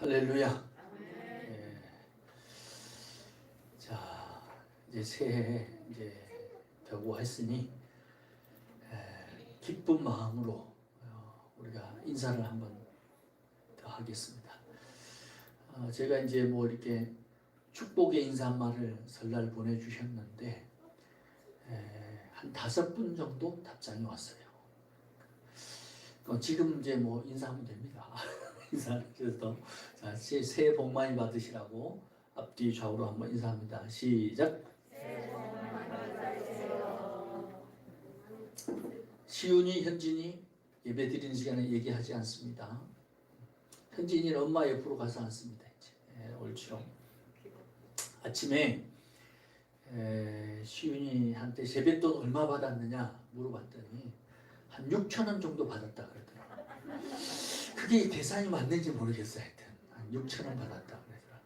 할렐루야. 예. 자, 이제 새해 이제 벼고 했으니 기쁜 마음으로 우리가 인사를 한번 더 하겠습니다. 제가 이제 뭐 이렇게 축복의 인사말을 설날 보내주셨는데 한 5분 정도 답장이 왔어요. 지금 이제 뭐 인사하면 됩니다. 인사하셔서 자, 새해 복 많이 받으시라고 앞뒤 좌우로 한번 인사합니다. 시작. 새해 복 많이 받으세요. 시윤이, 현진이 예배 드리는 시간에 얘기하지 않습니다. 현진이는 엄마 옆으로 가서 앉습니다. 이제 옳죠. 아침에 시윤이한테 세뱃돈 얼마 받았느냐 물어봤더니 한 6,000원 정도 받았다 그러더라고요. 그게 계산이 맞는지 모르겠어요. 하여튼 한 6,000원 받았다 그러더라고요.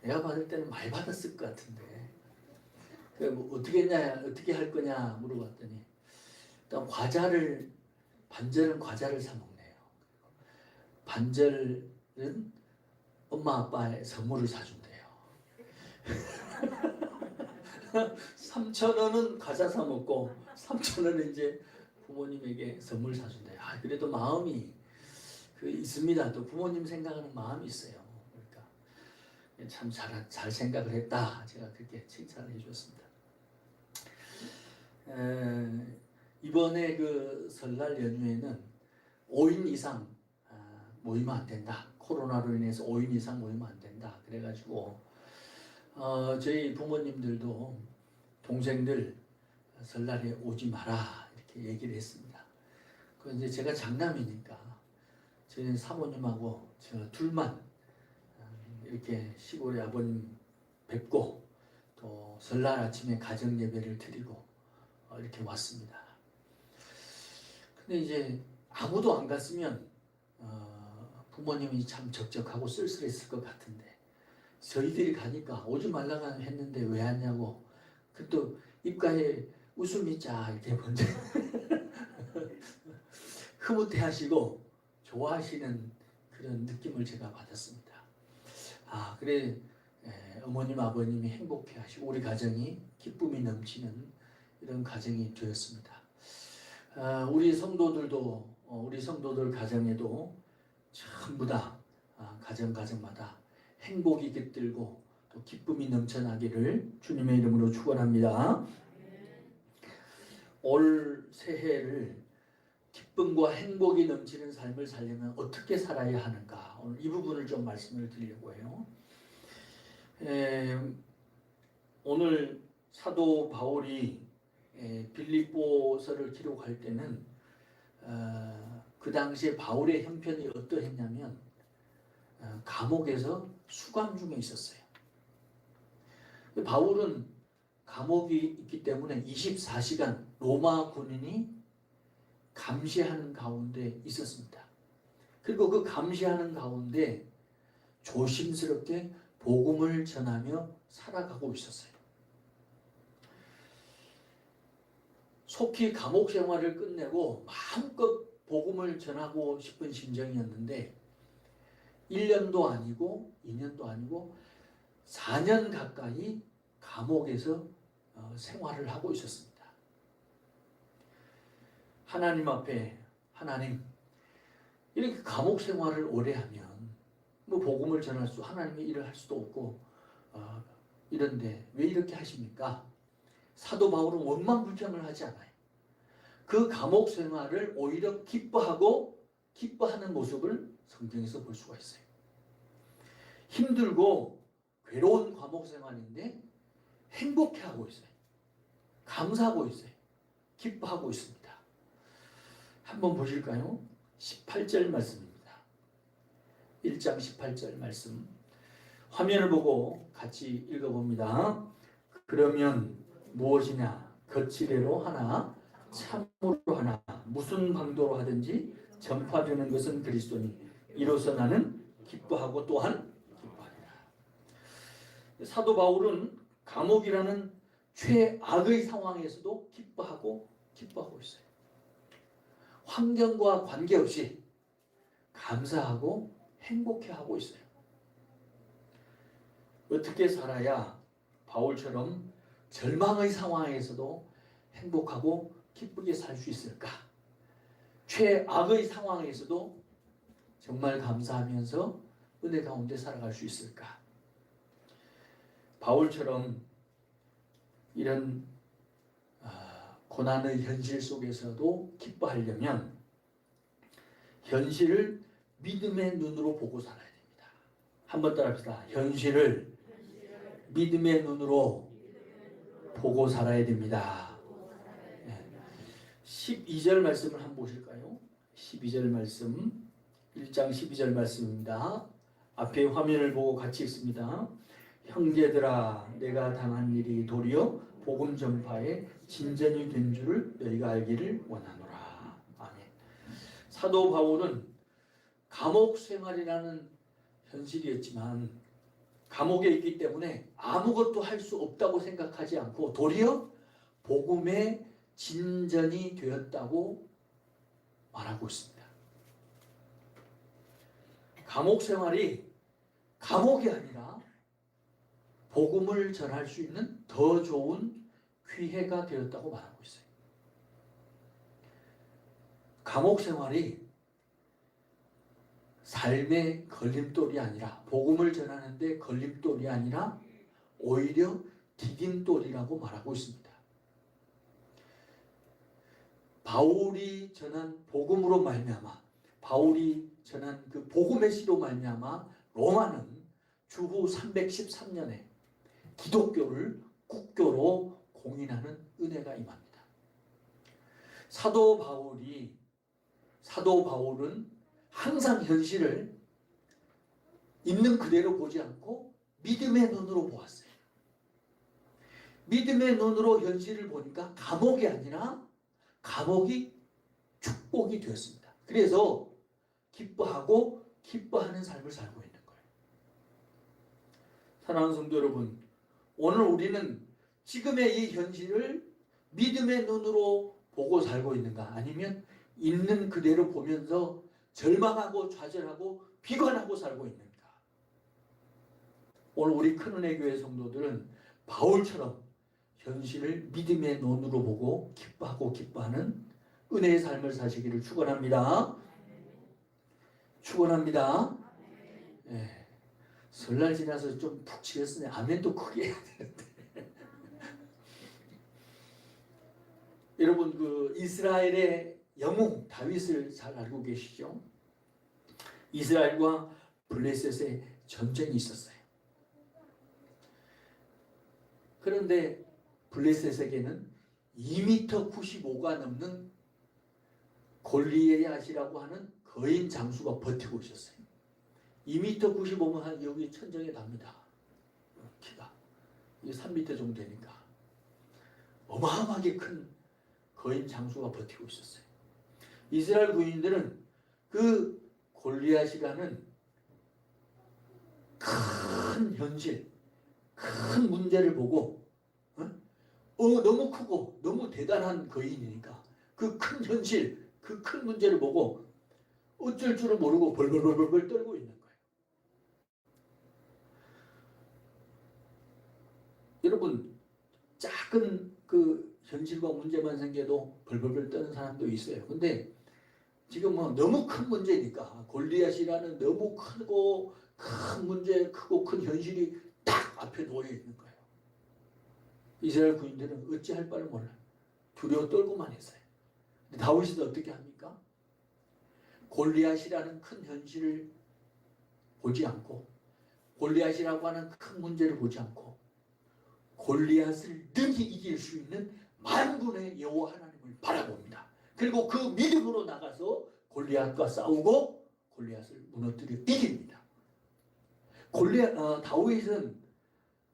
내가 받을 때는 많이 받았을 것 같은데 뭐 어떻게 할 거냐 물어봤더니 일단 반절은 과자를 사 먹네요. 반절은 엄마 아빠의 선물을 사준대요. 3,000원은 과자 사 먹고 3,000원은 이제 부모님에게 선물 사준대요. 그래도 마음이 있습니다. 또 부모님 생각하는 마음이 있어요. 그러니까 참 잘 생각을 했다. 제가 그렇게 칭찬을 해주었습니다. 이번에 그 설날 연휴에는 5인 이상 모이면 안 된다. 코로나로 인해서 5인 이상 모이면 안 된다. 그래가지고 저희 부모님들도 동생들 설날에 오지 마라 이렇게 얘기를 했습니다. 그 이제 제가 장남이니까 저희 사모님하고 저 둘만 이렇게 시골에 아버님 뵙고 또 설날 아침에 가정 예배를 드리고 이렇게 왔습니다. 근데 이제 아무도 안 갔으면 부모님이 참 적적하고 쓸쓸했을 것 같은데 저희들이 가니까 오지 말라고 했는데 왜 왔냐고 또 입가에 웃음이 쫙 이렇게 먼저 흐뭇해하시고 좋아하시는 그런 느낌을 제가 받았습니다. 그래 어머님 아버님이 행복해하시고 우리 가정이 기쁨이 넘치는 이런 가정이 되었습니다. 우리 성도들 가정에도 전부 다 가정마다 행복이 깃들고 또 기쁨이 넘쳐나기를 주님의 이름으로 축원합니다. 올 새해를 기쁨과 행복이 넘치는 삶을 살려면 어떻게 살아야 하는가? 오늘 이 부분을 좀 말씀을 드리려고 해요. 오늘 사도 바울이 빌립보서를 기록할 때는 그 당시에 바울의 형편이 어떠했냐면 감옥에서 수감 중에 있었어요. 바울은 감옥이 있기 때문에 24시간 로마 군인이 감시하는 가운데 있었습니다. 그리고 그 감시하는 가운데 조심스럽게 복음을 전하며 살아가고 있었어요. 속히 감옥 생활을 끝내고 마음껏 복음을 전하고 싶은 심정이었는데 1년도 아니고 2년도 아니고 4년 가까이 감옥에서 생활을 하고 있었습니다. 하나님 앞에 하나님 이렇게 감옥 생활을 오래 하면 뭐 복음을 전할 하나님의 일을 할 수도 없고 이런데 왜 이렇게 하십니까? 사도 바울은 원망불평을 하지 않아요. 그 감옥 생활을 오히려 기뻐하는 모습을 성경에서 볼 수가 있어요. 힘들고 괴로운 감옥 생활인데 행복해하고 있어요. 감사하고 있어요. 기뻐하고 있습니다. 한번 보실까요? 18절 말씀입니다. 1장 18절 말씀 화면을 보고 같이 읽어봅니다. 그러면 무엇이냐 거칠애로 하나 참으로 하나 무슨 방도로 하든지 전파되는 것은 그리스도니 이로써 나는 기뻐하고 또한 기뻐하리라. 사도 바울은 감옥이라는 최악의 상황에서도 기뻐하고 있어요. 환경과 관계없이 감사하고 행복해하고 있어요. 어떻게 살아야 바울처럼 절망의 상황에서도 행복하고 기쁘게 살 수 있을까? 최악의 상황에서도 정말 감사하면서 은혜 가운데 살아갈 수 있을까? 바울처럼 이런 고난의 현실 속에서도 기뻐하려면 현실을 믿음의 눈으로 보고 살아야 됩니다. 한번 따라합시다. 현실을 믿음의 눈으로 보고 살아야 됩니다. 12절 말씀을 한번 보실까요? 12절 말씀, 1장 12절 말씀입니다. 앞에 화면을 보고 같이 읽습니다. 형제들아, 내가 당한 일이 도리어 복음 전파에 진전이 된 줄을 너희가 알기를 원하노라. 아멘. 사도 바울은 감옥 생활이라는 현실이었지만 감옥에 있기 때문에 아무것도 할 수 없다고 생각하지 않고 도리어 복음의 진전이 되었다고 말하고 있습니다. 감옥 생활이 감옥이 아니라 복음을 전할 수 있는 더 좋은 기회가 되었다고 말하고 있어요. 감옥 생활이 삶의 걸림돌이 아니라 복음을 전하는데 걸림돌이 아니라 오히려 디딤돌이라고 말하고 있습니다. 바울이 전한 복음으로 말미암아 바울이 전한 그 복음의 시로 말미암아 로마는 주후 313년에 기독교를 국교로 공인하는 은혜가 임합니다. 사도 바울은 항상 현실을 있는 그대로 보지 않고 믿음의 눈으로 보았어요. 믿음의 눈으로 현실을 보니까 감옥이 아니라 감옥이 축복이 되었습니다. 그래서 기뻐하고 기뻐하는 삶을 살고 있는 거예요. 사랑하는 성도 여러분, 오늘 우리는 지금의 이 현실을 믿음의 눈으로 보고 살고 있는가? 아니면 있는 그대로 보면서 절망하고 좌절하고 비관하고 살고 있는가? 오늘 우리 큰은혜 교회 성도들은 바울처럼 현실을 믿음의 눈으로 보고 기뻐하고 기뻐하는 은혜의 삶을 사시기를 축원합니다. 축원합니다. 네. 설날 지나서 좀 푹 치겠으니 아멘도 크게 해야 되는데. 여러분 그 이스라엘의 영웅 다윗을 잘 알고 계시죠? 이스라엘과 블레셋의 전쟁이 있었어요. 그런데 블레셋에게는 2m 95가 넘는 골리앗이라고 하는 거인 장수가 버티고 있었어요. 2m 95면 여기 천정에 답니다. 키가. 이게 3m 정도 되니까. 어마어마하게 큰 거인 장수가 버티고 있었어요. 이스라엘 군인들은 그 골리앗이라는 큰 현실, 큰 문제를 보고 너무 크고 너무 대단한 거인이니까 그 큰 현실, 그 큰 문제를 보고 어쩔 줄을 모르고 벌벌벌벌 떨고 있는 거예요. 여러분, 작은 그 현실과 문제만 생겨도 벌벌벌 떠는 사람도 있어요. 근데 지금 너무 큰 문제니까 골리앗이라는 너무 크고 큰 문제, 크고 큰 현실이 딱 앞에 놓여 있는 거예요. 이스라엘 군인들은 어찌할 바를 몰라요. 두려워 떨고만 했어요. 근데 다윗은 어떻게 합니까? 골리앗이라는 큰 현실을 보지 않고 골리앗이라고 하는 큰 문제를 보지 않고 골리앗을 능히 이길 수 있는 만군의 여호와 하나님을 바라봅니다. 그리고 그 믿음으로 나가서 골리앗과 싸우고 골리앗을 무너뜨려 이깁니다. 다윗은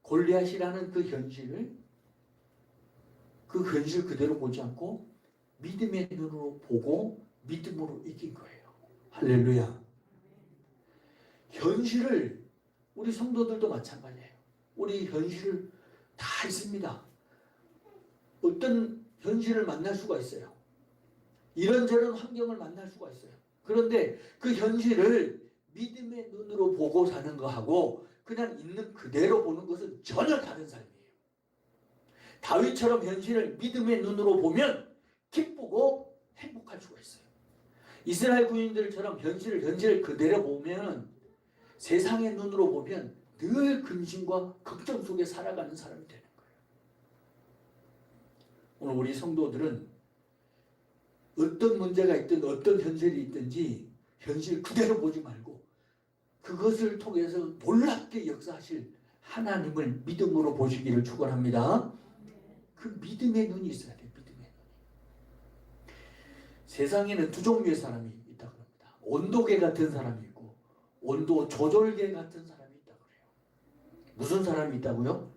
골리앗이라는 그 현실을 그 현실 그대로 보지 않고 믿음의 눈으로 보고 믿음으로 이긴 거예요. 할렐루야. 현실을 우리 성도들도 마찬가지예요. 우리 현실을 다 있습니다. 어떤 현실을 만날 수가 있어요. 이런저런 환경을 만날 수가 있어요. 그런데 그 현실을 믿음의 눈으로 보고 사는 거하고 그냥 있는 그대로 보는 것은 전혀 다른 삶이에요. 다윗처럼 현실을 믿음의 눈으로 보면 기쁘고 행복할 수가 있어요. 이스라엘 군인들처럼 현실을 그대로 보면, 세상의 눈으로 보면 늘 근심과 걱정 속에 살아가는 사람이 되는 거예요. 오늘 우리 성도들은 어떤 문제가 있든 어떤 현실이 있든지 현실 그대로 보지 말고 그것을 통해서 놀랍게 역사하실 하나님을 믿음으로 보시기를 축원합니다. 그 믿음의 눈이 있어야 돼요. 믿음의 눈이. 세상에는 두 종류의 사람이 있다고 합니다. 온도계 같은 사람이 있고 온도 조절계 같은 사람이 있다고 그래요. 무슨 사람이 있다고요?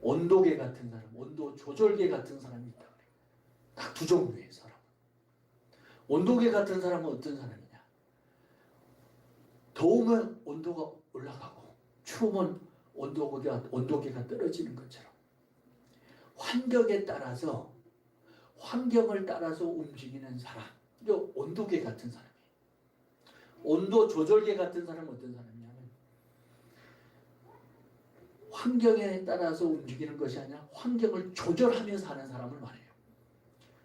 온도계 같은 사람, 온도 조절계 같은 사람이 있다고 그래요. 딱 두 종류의 사람. 온도계 같은 사람은 어떤 사람이냐? 더우면 온도가 올라가고 추우면 온도계가 떨어지는 것처럼 환경을 따라서 움직이는 사람, 이 온도계 같은 사람이에요. 온도 조절계 같은 사람은 어떤 사람이냐면 환경에 따라서 움직이는 것이 아니라 환경을 조절하면서 하는 사람을 말해요.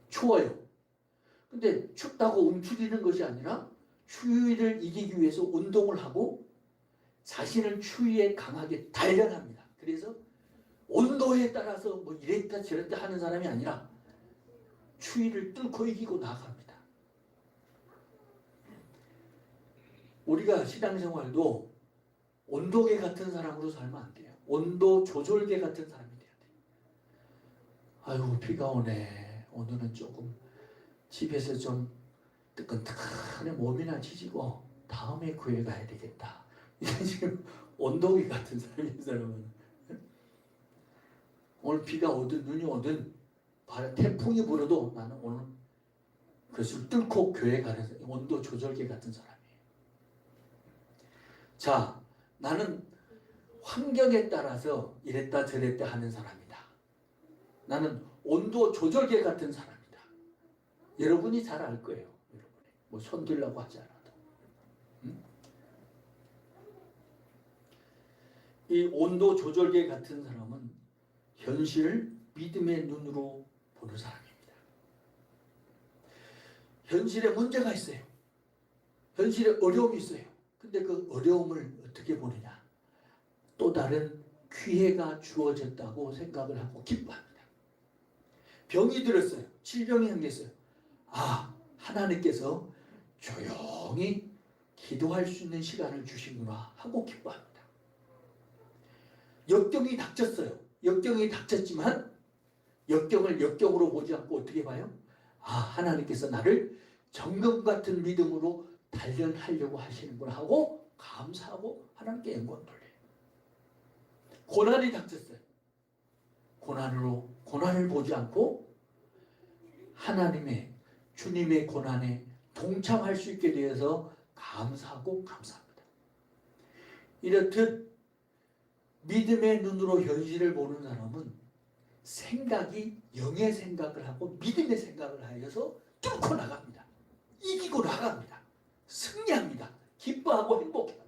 추워요. 근데 춥다고 움츠리는 것이 아니라 추위를 이기기 위해서 운동을 하고 자신을 추위에 강하게 단련합니다. 그래서 온도에 따라서 뭐 이랬다 저랬다 하는 사람이 아니라 추위를 뚫고 이기고 나아갑니다. 우리가 신앙생활도 온도계 같은 사람으로 살면 안 돼요. 온도 조절계 같은 사람이 돼야 돼요. 아이고 비가 오네. 오늘은 조금 집에서 좀 뜨끈뜨끈해 몸이나 지지고 다음에 교회 가야 되겠다. 이런 지금 온도계 같은 사람은 오늘 비가 오든 눈이 오든 태풍이 불어도 나는 오늘 그것을 뚫고 교회 가는 온도 조절계 같은 사람이에요. 자, 나는 환경에 따라서 이랬다 저랬다 하는 사람이다. 나는 온도 조절계 같은 사람이다. 여러분이 잘 알 거예요. 여러분이 뭐 손들라고 하지 않아도. 이 온도 조절계 같은 사람은 현실을 믿음의 눈으로 보는 사람입니다. 현실에 문제가 있어요. 현실에 어려움이 있어요. 근데 그 어려움을 어떻게 보느냐? 또 다른 기회가 주어졌다고 생각을 하고 기뻐합니다. 병이 들었어요. 질병이 생겼어요. 아, 하나님께서 조용히 기도할 수 있는 시간을 주시구나 하고 기뻐합니다. 역경이 닥쳤어요. 역경이 닥쳤지만 역경을 역경으로 보지 않고 어떻게 봐요? 아, 하나님께서 나를 정금 같은 믿음으로 단련하려고 하시는구나 하고 감사하고 하나님께 영광 돌려요. 고난이 닥쳤어요. 고난을 보지 않고 하나님의 주님의 고난에 동참할 수 있게 되어서 감사하고 감사합니다. 이렇듯 믿음의 눈으로 현실을 보는 사람은 생각이 영의 생각을 하고 믿음의 생각을 하여서 뚫고 나갑니다. 이기고 나갑니다. 승리합니다. 기뻐하고 행복합니다.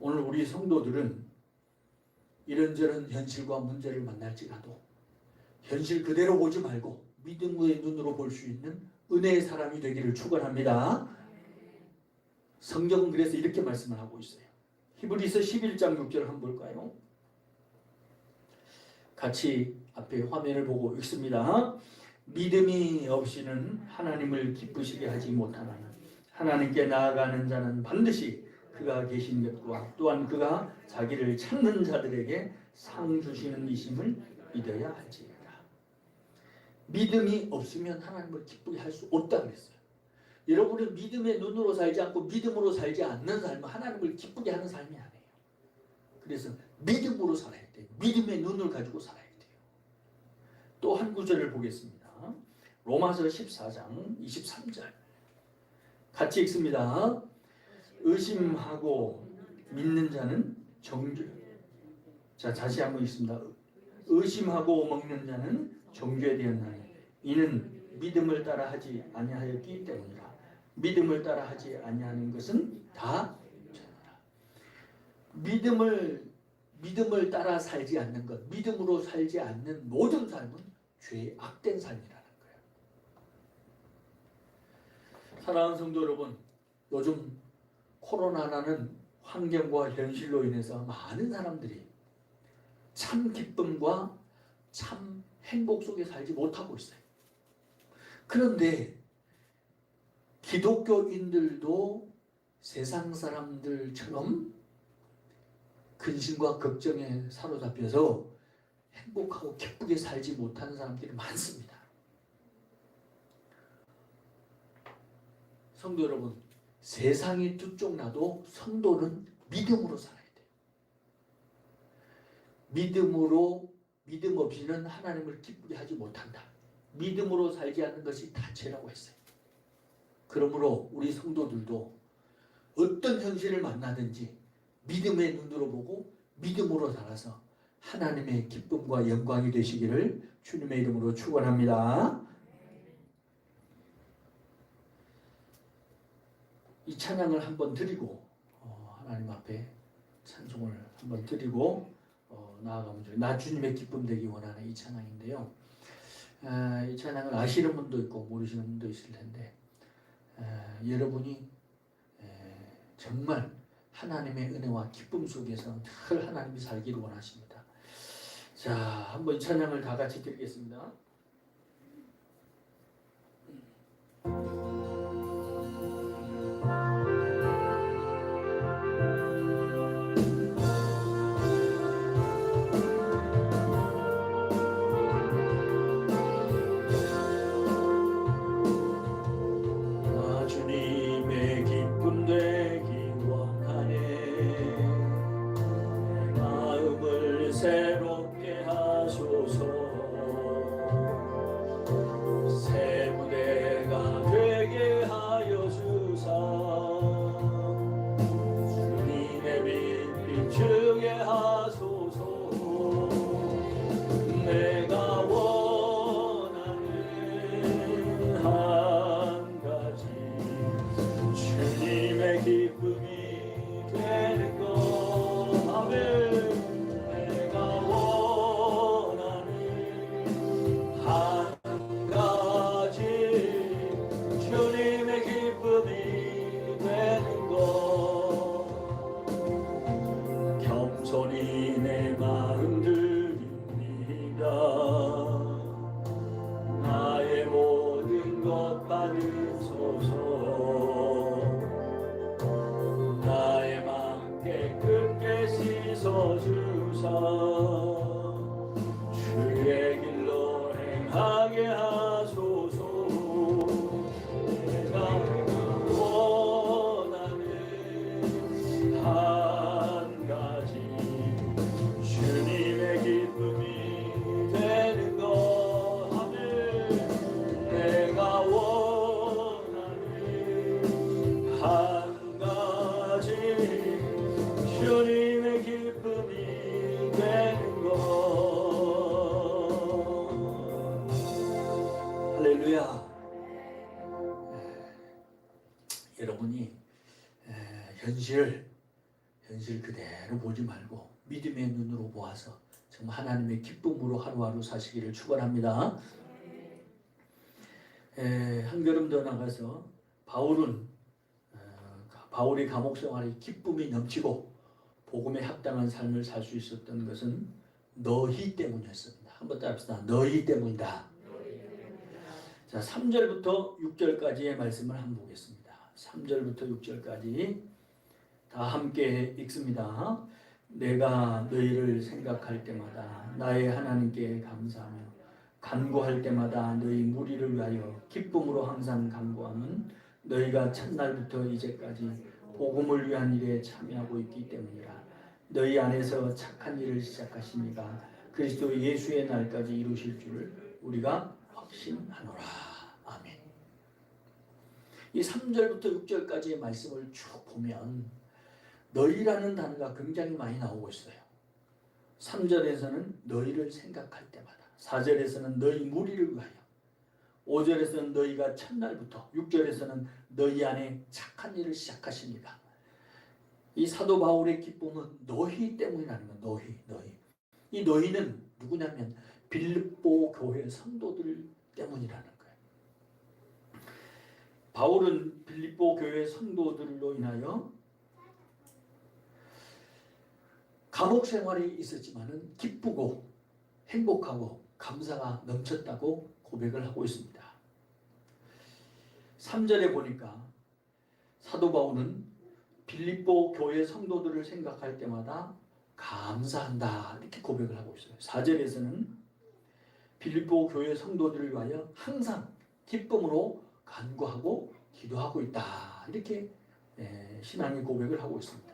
오늘 우리 성도들은 이런저런 현실과 문제를 만날지라도 현실 그대로 보지 말고 믿음의 눈으로 볼 수 있는 은혜의 사람이 되기를 축원합니다. 성경은 그래서 이렇게 말씀을 하고 있어요. 히브리서 11장 6절 한번 볼까요? 같이 앞에 화면을 보고 읽습니다. 믿음이 없이는 하나님을 기쁘시게 하지 못하나니 하나님께 나아가는 자는 반드시 그가 계신 것과 또한 그가 자기를 찾는 자들에게 상 주시는 이심을 믿어야 할지니라. 믿음이 없으면 하나님을 기쁘게 할 수 없다 그랬어요. 여러분은 믿음의 눈으로 살지 않고 믿음으로 살지 않는 삶은 하나님을 기쁘게 하는 삶이 아니에요. 그래서 믿음으로 살아야 돼요. 믿음의 눈을 가지고 살아야 돼요. 또 한 구절을 보겠습니다. 로마서 14장 23절 같이 읽습니다. 의심하고 믿는 자는 자, 다시 한번 읽습니다. 의심하고 먹는 자는 정죄되었나니 이는 믿음을 따라 하지 아니하였기 때문이라. 믿음을 따라 하지 아니하는 것은 다 죄라. 믿음을 따라 살지 않는 것, 믿음으로 살지 않는 모든 삶은 죄의 악된 삶이라는 거예요. 사랑하는 성도 여러분, 요즘 코로나라는 환경과 현실로 인해서 많은 사람들이 참 기쁨과 참 행복 속에 살지 못하고 있어요. 그런데 기독교인들도 세상 사람들처럼 근심과 걱정에 사로잡혀서 행복하고 기쁘게 살지 못하는 사람들이 많습니다. 성도 여러분, 세상이 두 쪽 나도 성도는 믿음으로 살아야 돼요. 믿음 없이는 하나님을 기쁘게 하지 못한다. 믿음으로 살지 않는 것이 다 죄라고 했어요. 그러므로 우리 성도들도 어떤 현실을 만나든지 믿음의 눈으로 보고 믿음으로 살아서 하나님의 기쁨과 영광이 되시기를 주님의 이름으로 축원합니다. 이 찬양을 한번 드리고 하나님 앞에 찬송을 한번 드리고 나아가면 좋아요. 나 주님의 기쁨 되기 원하는 이 찬양인데요. 이 찬양을 아시는 분도 있고 모르시는 분도 있을 텐데 여러분이 정말 하나님의 은혜와 기쁨 속에서 늘 하나님이 살기를 원하십니다. 자, 한번 이 찬양을 다 같이 드리겠습니다. 주님의 기쁨 되기 원하네. 내 마음을 새롭게 하소서. 새 무대가 되게 하여 주사. 주님의 빛 비추게 하소서. 내가 원하는 주님의 기쁨이 되는 것. 아멘. 내가 원하는 한 가지 주님의 기쁨이 되는 것. 겸손히 내 마음 드립니다. 나의 모든 것 받으소서. 나의 맘 깨끗게 씻어주사. 주의 길로 행하게 하소서. 내가 원하는 한 가지 주님의 기쁨이 되는 것. 아멘. 내가 원하는 한 가지 주님의 기쁨이 되는 것. 할렐루야. 여러분이 현실 그대로 보지 말고 믿음의 눈으로 보아서 정말 하나님의 기쁨으로 하루하루 사시기를 축원합니다. 한 걸음 더 나가서 바울이 감옥 생활에 기쁨이 넘치고 복음에 합당한 삶을 살 수 있었던 것은 너희 때문이었습니다. 한번 따라합시다. 너희 때문이다. 자, 3절부터 6절까지의 말씀을 한번 보겠습니다. 3절부터 6절까지 다 함께 읽습니다. 내가 너희를 생각할 때마다 나의 하나님께 감사하며 간구할 때마다 너희 무리를 위하여 기쁨으로 항상 간구함은 너희가 첫날부터 이제까지 복음을 위한 일에 참여하고 있기 때문이라. 너희 안에서 착한 일을 시작하시니가 그리스도 예수의 날까지 이루실 줄 우리가 확신하노라. 아멘. 이 3절부터 6절까지의 말씀을 쭉 보면 너희라는 단어가 굉장히 많이 나오고 있어요. 3절에서는 너희를 생각할 때마다, 4절에서는 너희 무리를 위하여, 5절에서는 너희가 첫날부터, 6절에서는 너희 안에 착한 일을 시작하십니다. 이 사도 바울의 기쁨은 너희 때문이라는 거예요. 너희. 이 너희는 누구냐면 빌립보 교회 성도들 때문이라는 거예요. 바울은 빌립보 교회 성도들로 인하여 감옥 생활이 있었지만은 기쁘고 행복하고 감사가 넘쳤다고 고백을 하고 있습니다. 3절에 보니까 사도 바울은 빌립보 교회 성도들을 생각할 때마다 감사한다 이렇게 고백을 하고 있어요. 4절에서는 빌립보 교회 성도들을 위하여 항상 기쁨으로 간구하고 기도하고 있다 이렇게 신앙의 고백을 하고 있습니다.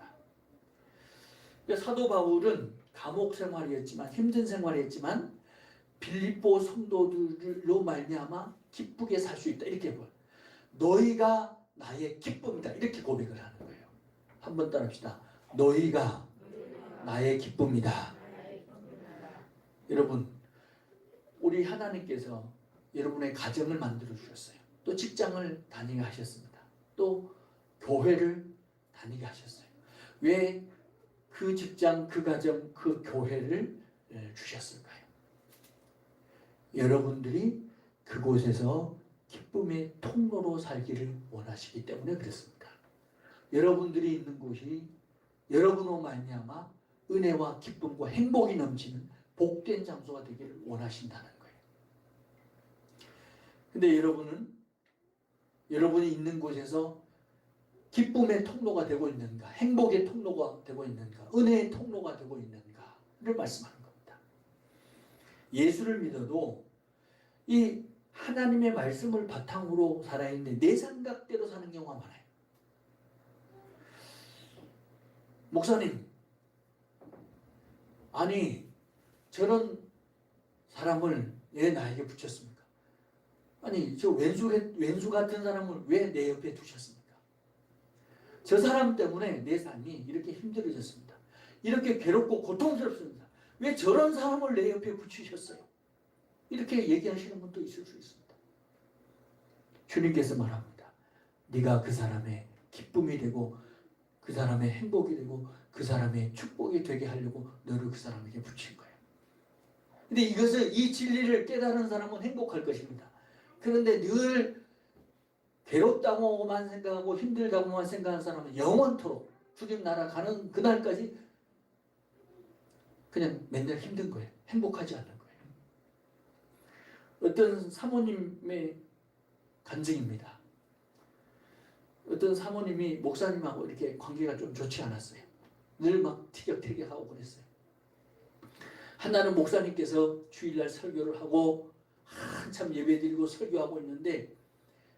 사도 바울은 감옥 생활이었지만 힘든 생활이었지만 빌립보 성도들로 말미암아 기쁘게 살 수 있다 이렇게 보여요. 너희가 나의 기쁨이다 이렇게 고백을 하는 거예요. 한번 따라합시다. 너희가 나의 기쁨이다. 여러분, 우리 하나님께서 여러분의 가정을 만들어 주셨어요. 또 직장을 다니게 하셨습니다. 또 교회를 다니게 하셨어요. 왜 그 직장, 그 가정, 그 교회를 주셨을까요? 여러분들이 그곳에서 기쁨의 통로로 살기를 원하시기 때문에 그렇습니다. 여러분들이 있는 곳이 여러분으로 말미암아 은혜와 기쁨과 행복이 넘치는 복된 장소가 되기를 원하신다는 거예요. 근데 여러분이 있는 곳에서 기쁨의 통로가 되고 있는가, 행복의 통로가 되고 있는가, 은혜의 통로가 되고 있는가를 말씀하는 겁니다. 예수를 믿어도 이 하나님의 말씀을 바탕으로 살아있는데 내 생각대로 사는 경우가 많아요. 목사님, 아니 저런 사람을 왜 나에게 붙였습니까? 아니 저 왼수 같은 사람을 왜 내 옆에 두셨습니까? 저 사람 때문에 내 삶이 이렇게 힘들어졌습니다. 이렇게 괴롭고 고통스럽습니다. 왜 저런 사람을 내 옆에 붙이셨어요? 이렇게 얘기하시는 분도 있을 수 있습니다. 주님께서 말합니다. 네가 그 사람의 기쁨이 되고 그 사람의 행복이 되고 그 사람의 축복이 되게 하려고 너를 그 사람에게 붙인 거예요. 근데 이 진리를 깨달은 사람은 행복할 것입니다. 그런데 늘 괴롭다고만 생각하고 힘들다고만 생각하는 사람은 영원토록 주님 나라 가는 그날까지 그냥 맨날 힘든 거예요. 행복하지 않는 거예요. 어떤 사모님의 간증입니다. 어떤 사모님이 목사님하고 이렇게 관계가 좀 좋지 않았어요. 늘 막 티격태격하고 그랬어요. 한날은 목사님께서 주일날 설교를 하고 한참 예배드리고 설교하고 있는데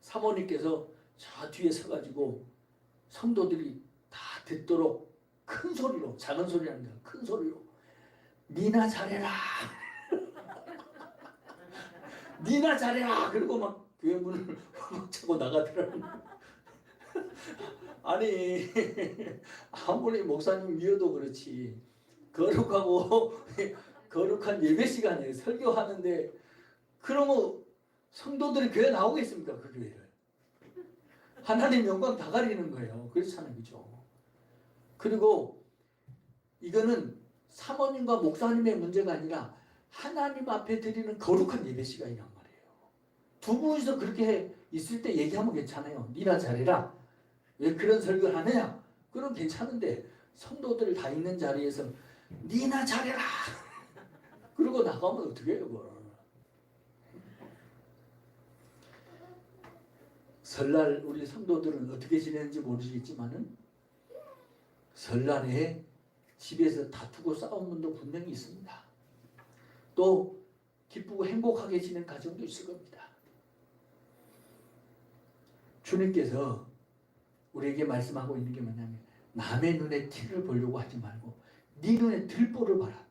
사모님께서 저 뒤에 서가지고 성도들이 다 듣도록 큰 소리로, 작은 소리가 아니라 큰 소리로 니나 잘해라 니나 잘해라 그리고 막 교회 문을 막 차고 나가더라고요. 아니 아무리 목사님 미워도 그렇지 거룩하고 거룩한 예배 시간에 설교하는데 그러면 성도들이 교회 나오겠습니까? 그 교회를 하나님 영광 다 가리는 거예요. 그렇잖아요, 그죠? 그리고 이거는 사모님과 목사님의 문제가 아니라 하나님 앞에 드리는 거룩한 예배 시간이란 말이에요. 두 분이서 그렇게 있을 때 얘기하면 괜찮아요. 니나 잘해라. 왜 그런 설교를 하느냐? 그럼 괜찮은데 성도들 다 있는 자리에서 니나 잘해라. 그러고 나가면 어떻게 해요, 그걸? 설날 우리 성도들은 어떻게 지내는지 모르시겠지만은 설날에 집에서 다투고 싸운 분도 분명히 있습니다. 또 기쁘고 행복하게 지낸 가정도 있을 겁니다. 주님께서 우리에게 말씀하고 있는 게 뭐냐면 남의 눈에 티를 보려고 하지 말고 네 눈에 들보를 봐라.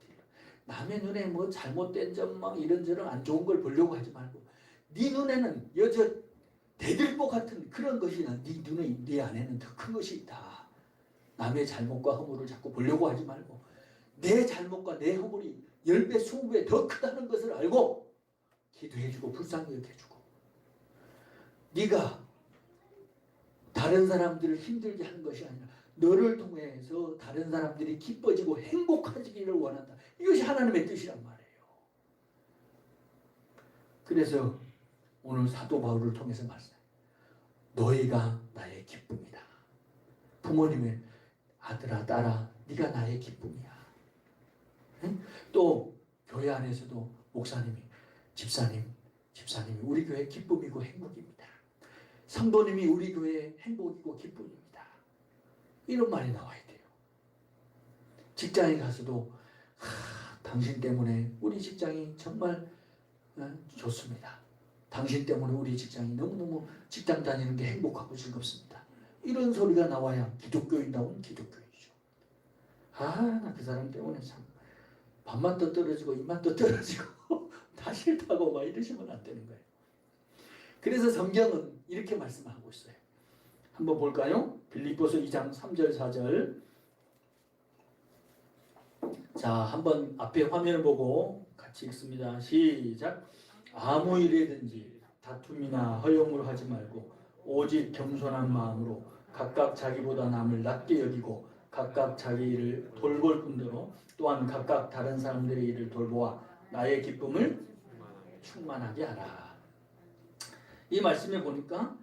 남의 눈에 뭐 잘못된 점 막 이런저런 안 좋은 걸 보려고 하지 말고 네 눈에는 여저 대들보 같은 그런 것이 네 안에는 더 큰 것이 있다. 남의 잘못과 허물을 자꾸 보려고 하지 말고 내 잘못과 내 허물이 10배, 20배 더 크다는 것을 알고 기도해주고 불쌍히 여겨주고 네가 다른 사람들을 힘들게 하는 것이 아니라 너를 통해서 다른 사람들이 기뻐지고 행복해지기를 원한다. 이것이 하나님의 뜻이란 말이에요. 그래서 오늘 사도 바울을 통해서 말씀해요. 너희가 나의 기쁨이다. 부모님의 아들아 딸아 네가 나의 기쁨이야. 응? 또 교회 안에서도 목사님이 집사님이 우리 교회 기쁨이고 행복입니다. 성도님이 우리 교회의 행복이고 기쁨입니다. 이런 말이 나와야 돼요. 직장에 가서도 당신 때문에 우리 직장이 정말 좋습니다. 당신 때문에 우리 직장이 너무너무 직장 다니는 게 행복하고 즐겁습니다. 이런 소리가 나와야 기독교인다운 기독교이죠. 나 그 사람 때문에 참 밥맛도 떨어지고 입맛도 떨어지고 다 싫다고 막 이러시면 안 되는 거예요. 그래서 성경은 이렇게 말씀하고 있어요. 한번 볼까요? 빌립보서 2장 3절 4절. 자, 한번 앞에 화면을 보고 같이 읽습니다. 시작. 아무 일이든지 다툼이나 허용을 하지 말고 오직 겸손한 마음으로 각각 자기보다 남을 낮게 여기고 각각 자기 일을 돌볼 뿐더러 또한 각각 다른 사람들의 일을 돌보아 나의 기쁨을 충만하게 하라. 이 말씀에 보니까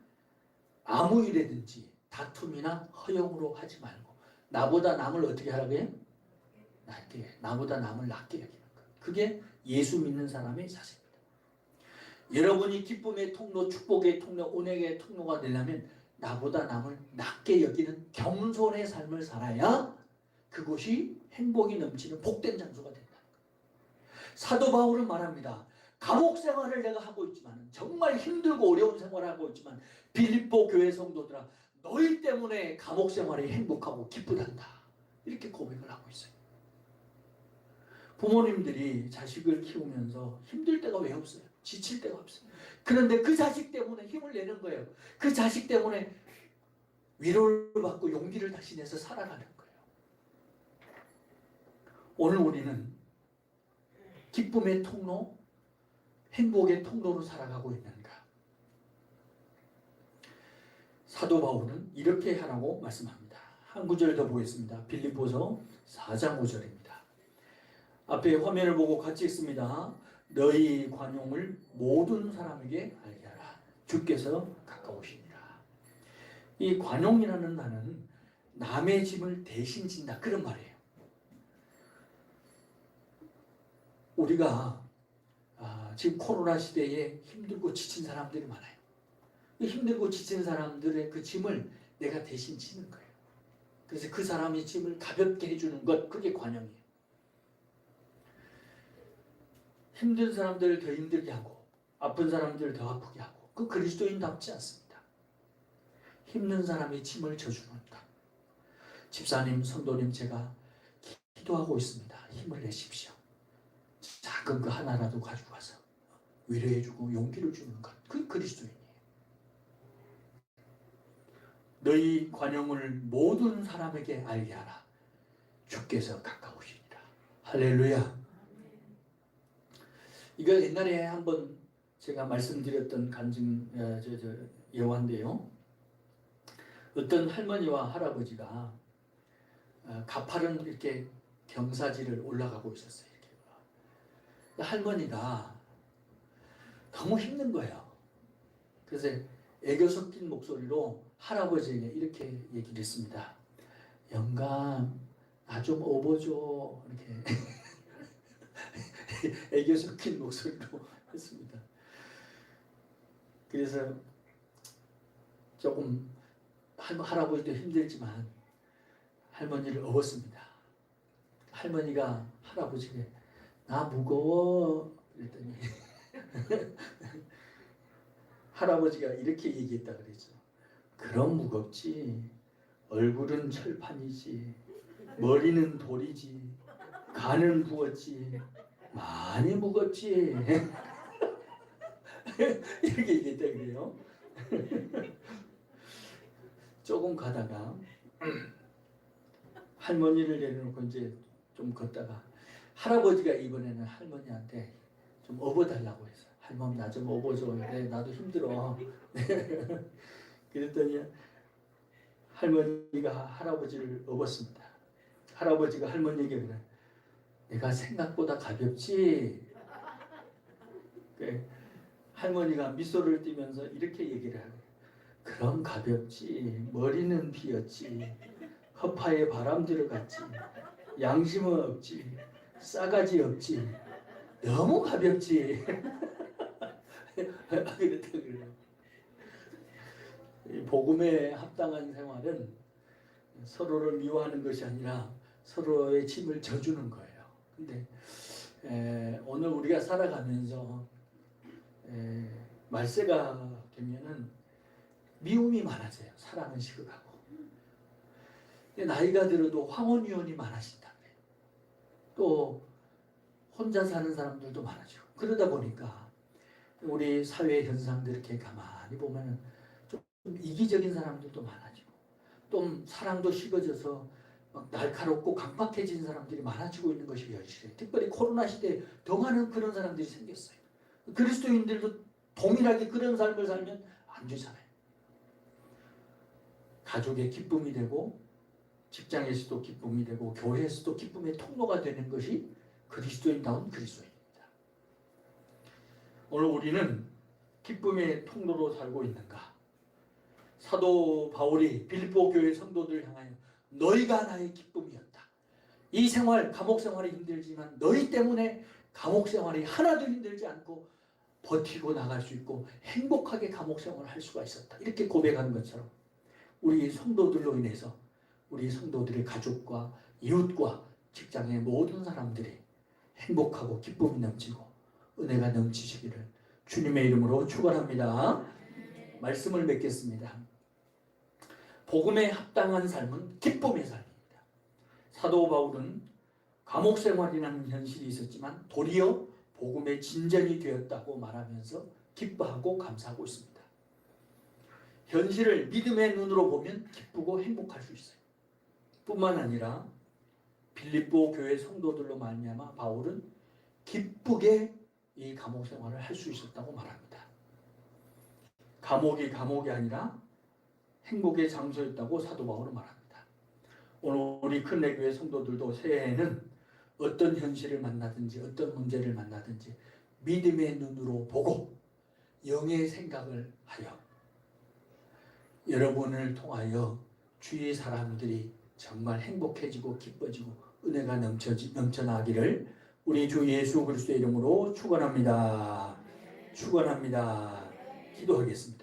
아무 일이든지 다툼이나 허용으로 하지 말고 나보다 남을 어떻게 하라고 해요? 낮게, 나보다 남을 낮게 여기는 거예요. 그게 예수 믿는 사람의 자세입니다. 여러분이 기쁨의 통로, 축복의 통로, 은혜의 통로가 되려면 나보다 남을 낮게 여기는 겸손의 삶을 살아야 그곳이 행복이 넘치는 복된 장소가 된다는 거예요. 사도 바울은 말합니다. 감옥 생활을 내가 하고 있지만 정말 힘들고 어려운 생활을 하고 있지만 빌립보 교회 성도들아 너희 때문에 감옥 생활이 행복하고 기쁘단다. 이렇게 고백을 하고 있어요. 부모님들이 자식을 키우면서 힘들 때가 왜 없어요? 지칠 때가 없어요. 그런데 그 자식 때문에 힘을 내는 거예요. 그 자식 때문에 위로를 받고 용기를 다시 내서 살아가는 거예요. 오늘 우리는 기쁨의 통로, 행복의 통로로 살아가고 있는가? 사도 바울은 이렇게 하라고 말씀합니다. 한 구절 더 보겠습니다. 빌립보서 4장 5절입니다. 앞에 화면을 보고 같이 읽습니다. 너희 관용을 모든 사람에게 알게 하라. 주께서 가까우시니라. 이 관용이라는 말은 남의 짐을 대신 진다 그런 말이에요. 우리가 지금 코로나 시대에 힘들고 지친 사람들이 많아요. 힘들고 지친 사람들의 그 짐을 내가 대신 지는 거예요. 그래서 그 사람의 짐을 가볍게 해주는 것, 그게 관용이에요. 힘든 사람들을 더 힘들게 하고 아픈 사람들을 더 아프게 하고 그 그리스도인답지 않습니다. 힘든 사람의 짐을 져주는 것. 집사님, 성도님 제가 기도하고 있습니다. 힘을 내십시오. 작은 거 하나라도 가지고 와서 위로해주고 용기를 주는 것. 그 그리스도인이에요. 너희 관용을 모든 사람에게 알게 하라. 주께서 가까우시니라. 할렐루야. 이거 옛날에 한번 제가 말씀드렸던 간증 예화인데요. 어떤 할머니와 할아버지가 가파른 이렇게 경사지를 올라가고 있었어요. 이렇게. 할머니가 너무 힘든 거예요. 그래서 애교 섞인 목소리로 할아버지에게 이렇게 얘기를 했습니다. 영감, 나 좀 업어줘. 이렇게 애교 섞인 목소리로 했습니다. 그래서 조금 할아버지도 힘들지만 할머니를 업었습니다. 할머니가 할아버지에게 나 무거워 그랬더니 할아버지가 이렇게 얘기했다 그랬죠. 그럼 무겁지. 얼굴은 철판이지. 머리는 돌이지. 간은 부었지. 많이 무겁지. 이렇게 얘기했다 그래요. 조금 가다가 할머니를 내려놓고 이제 좀 걷다가 할아버지가 이번에는 할머니한테 좀 업어달라고 했어요. 할머니 나 좀 업어줘. 네, 나도 힘들어. 그랬더니 할머니가 할아버지를 업었습니다. 할아버지가 할머니에게 그래. 내가 생각보다 가볍지? 할머니가 미소를 띠면서 이렇게 얘기를 하고 그럼 가볍지. 머리는 비었지. 허파에 바람 들어갔지. 양심은 없지. 싸가지 없지. 너무 가볍지. 그랬다 그래요. 복음에 합당한 생활은 서로를 미워하는 것이 아니라 서로의 짐을 져주는 거예요. 근데 오늘 우리가 살아가면서 말세가 되면은 미움이 많아져요. 사랑은 식어가고. 나이가 들어도 황혼이혼이 많아진다 그래요. 또 혼자 사는 사람들도 많아지고. 그러다 보니까 우리 사회 현상들 이렇게 가만히 보면은 좀 이기적인 사람들도 많아지고, 또 사랑도 식어져서 막 날카롭고 강박해진 사람들이 많아지고 있는 것이 현실이에요. 특별히 코로나 시대에 더 많은 그런 사람들이 생겼어요. 그리스도인들도 동일하게 그런 삶을 살면 안 되잖아요. 가족의 기쁨이 되고 직장에서도 기쁨이 되고 교회에서도 기쁨의 통로가 되는 것이 그리스도인다운 그리스도인입니다. 오늘 우리는 기쁨의 통로로 살고 있는가? 사도 바울이 빌립보 교회 성도들을 향하여 너희가 나의 기쁨이었다. 이 생활, 감옥 생활이 힘들지만 너희 때문에 감옥 생활이 하나도 힘들지 않고 버티고 나갈 수 있고 행복하게 감옥 생활을 할 수가 있었다. 이렇게 고백하는 것처럼 우리 성도들로 인해서 우리 성도들의 가족과 이웃과 직장의 모든 사람들이 행복하고 기쁨이 넘치고 은혜가 넘치시기를 주님의 이름으로 축원합니다. 말씀을 맺겠습니다. 복음에 합당한 삶은 기쁨의 삶입니다. 사도 바울은 감옥 생활이라는 현실이 있었지만 도리어 복음의 진전이 되었다고 말하면서 기뻐하고 감사하고 있습니다. 현실을 믿음의 눈으로 보면 기쁘고 행복할 수 있어요. 뿐만 아니라 빌립보 교회 성도들로 말미암아 바울은 기쁘게 이 감옥 생활을 할 수 있었다고 말합니다. 감옥이 감옥이 아니라 행복의 장소였다고 사도 바울은 말합니다. 오늘 우리 큰내교회 성도들도 새해에는 어떤 현실을 만나든지 어떤 문제를 만나든지 믿음의 눈으로 보고 영의 생각을 하여 여러분을 통하여 주위 사람들이 정말 행복해지고 기뻐지고 은혜가 넘쳐나기를 우리 주 예수 그리스도의 이름으로 축원합니다. 축원합니다. 기도하겠습니다.